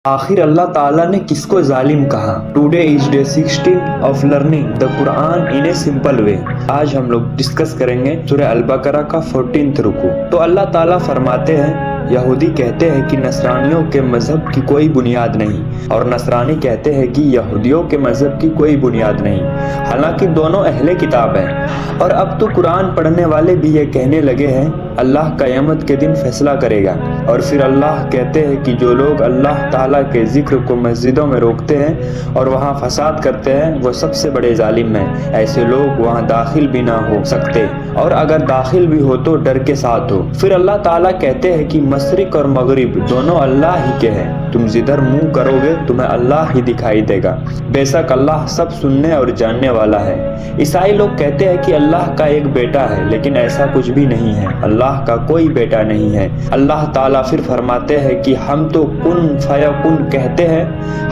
آخر اللہ تعالیٰ نے کس کو ظالم کہا؟ Today is day 16 of learning the Quran in a simple way. آج ہم لوگ ڈسکس کریں گے سورہ البقرہ کا 14 رکوع۔ تو اللہ تعالیٰ فرماتے ہیں، یہودی کہتے ہیں کہ نصرانیوں کے مذہب کی کوئی بنیاد نہیں، اور نصرانی کہتے ہیں کہ یہودیوں کے مذہب کی کوئی بنیاد نہیں، حالانکہ دونوں اہل کتاب ہیں۔ اور اب تو قرآن پڑھنے والے بھی یہ کہنے لگے ہیں اللہ قیامت کے دن فیصلہ کرے گا۔ اور پھر اللہ کہتے ہیں کہ جو لوگ اللہ تعالیٰ کے ذکر کو مسجدوں میں روکتے ہیں اور وہاں فساد کرتے ہیں وہ سب سے بڑے ظالم ہیں، ایسے لوگ وہاں داخل بھی نہ ہو سکتے، اور اگر داخل بھی ہو تو ڈر کے ساتھ ہو۔ پھر اللہ تعالیٰ کہتے ہیں کہ مشرق اور مغرب دونوں اللہ ہی کے ہیں، تم جدھر منہ کرو گے تمہیں اللہ ہی دکھائی دے گا، بے شک اللہ سب سننے اور جاننے والا ہے۔ عیسائی لوگ کہتے ہیں کہ اللہ کا ایک بیٹا ہے، لیکن ایسا کچھ بھی نہیں ہے، اللہ کا کوئی بیٹا نہیں ہے۔ اللہ تعالیٰ پھر فرماتے ہیں کہ ہم تو کن فیکن کہتے ہیں،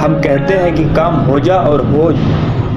ہم کہتے ہیں کہ کام ہو جا اور ہو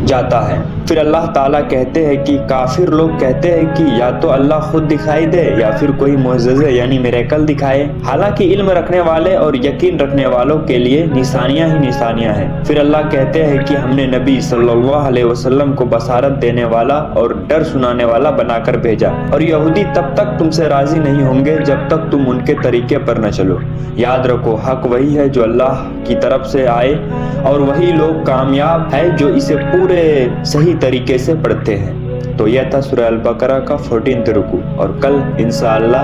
جاتا ہے۔ پھر اللہ تعالیٰ کہتے ہیں کہ کافر لوگ کہتے ہیں کہ یا تو اللہ خود دکھائی دے یا پھر کوئی معجزے یعنی میریکل دکھائے، حالانکہ علم رکھنے والے اور یقین رکھنے والوں کے لیے نشانیاں ہی نشانیاں ہیں۔ پھر اللہ کہتے ہیں کہ ہم نے نبی صلی اللہ علیہ وسلم کو بشارت دینے والا اور ڈر سنانے والا بنا کر بھیجا، اور یہودی تب تک تم سے راضی نہیں ہوں گے جب تک تم ان کے طریقے پر نہ چلو۔ یاد رکھو حق وہی ہے جو اللہ کی طرف سے آئے، اور وہی لوگ کامیاب ہے جو اسے پورے صحیح طریقے سے پڑھتے ہیں۔ تو یہ تھا سورہ البقرہ کا 14 رکوع، اور کل انشاءاللہ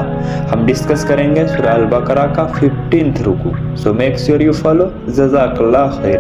ہم ڈسکس کریں گے سورہ البقرہ کا 15 رکوع۔ So make sure you follow. جزاک اللہ خیر۔